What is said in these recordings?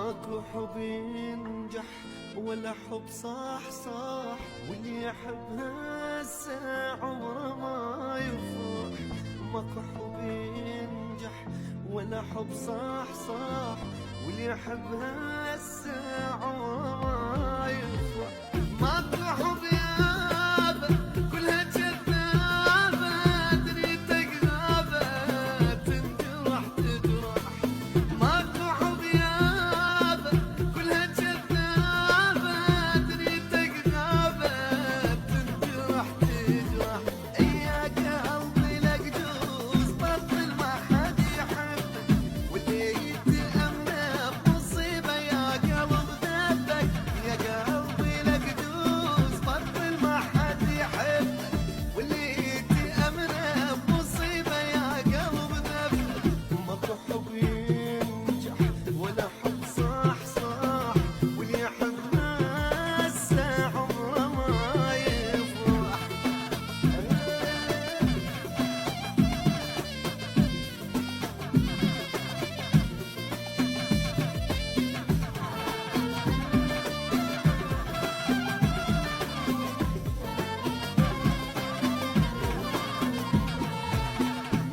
ماكو حب ينجح ولا حب صح صح، واللي يحب هسه عمره ما يفرح. ماكو حب ينجح ولا حب صح صح، واللي يحب هسه عمره ما يفرح. ماكو حب يابا كلها جذابة، دنيتك غابة تنجرح تجرح. ماكو حب يابا كلها جذابة، دنيتك غابة تنجرح تجرح. يا قلبي لك جوز بطل ما حد يحبك، واللي يتأمنه بمصيبة يا قلب ذنبك. يا قلبي لك جوز بطل ما حد يحبك، واللي يتأمنه بمصيبة يا قلب ذنبك. ماكو حب ينجح ولا حب صح صح، واللي يحب هسه عمره ما يفرح.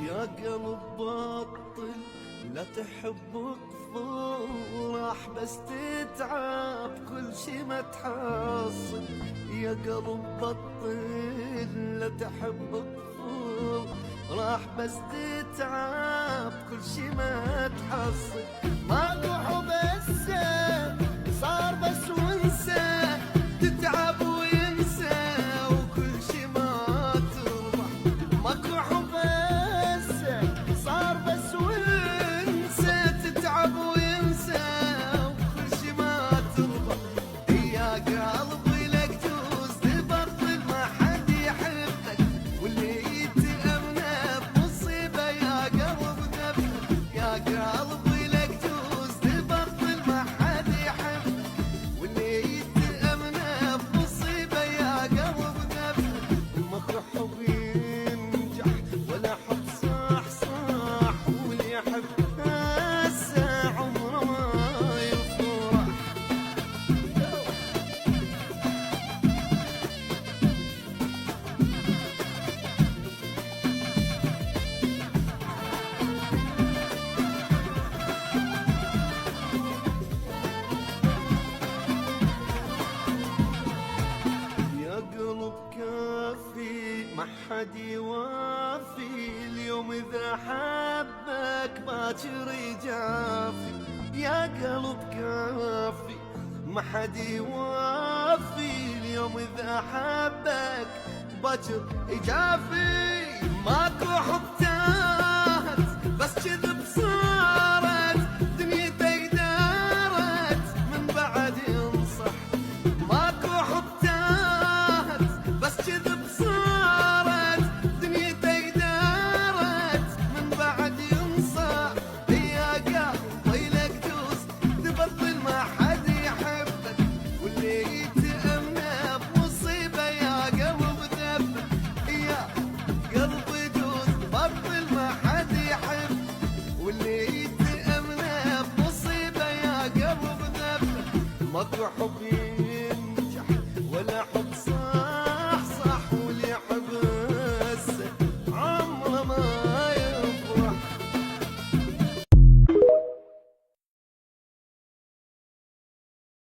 يا قلب بطل لا تحب راح بس تتعب كل شي ما تحصل. يا قلب بطل لا تحب راح بس تتعب كل شي ما تحصل. ماكو حب هسه صار بس وانسى، تتعب وينسى وكل شي ما تربح. ماكو حب هسه صار بس وانسى، تتعب وينسى وكل شي ما تربح. يا قلبي لك جوز تبطل ما حد يحبك، واللي يتأمنه بمصيبة يا قلب ذنبك. يا قلبي لك جوز تبطل ما حد يحبك، واللي يتأمنه بمصيبة يا قلب ذنبك. ماكو حب ينجح ولا حب صح صح، واللي يحب هسه عمره ما يفرح. يا قلب كافي ما حد يوافي، اليوم اذا حبك باكر يجافي. يا قلب كافي ما حد يوافي، اليوم اذا حبك باكر يجافي. ماكو حب تاهت بس كذب صارت، دنيتك دارت من بعد ينصح. ماكو حب تاهت بس كذب صارت، دنيتك دارت من بعد ينصح. يا قلبي لك جوز تبطل ما حد يحبك، واللي يتأمنه بمصيبة يا قلب ذنبك. يا قلبي جوز بطل ما حد يحبك، واللي يتأمنه بمصيبة يا قلب ذنبك. ماكو حب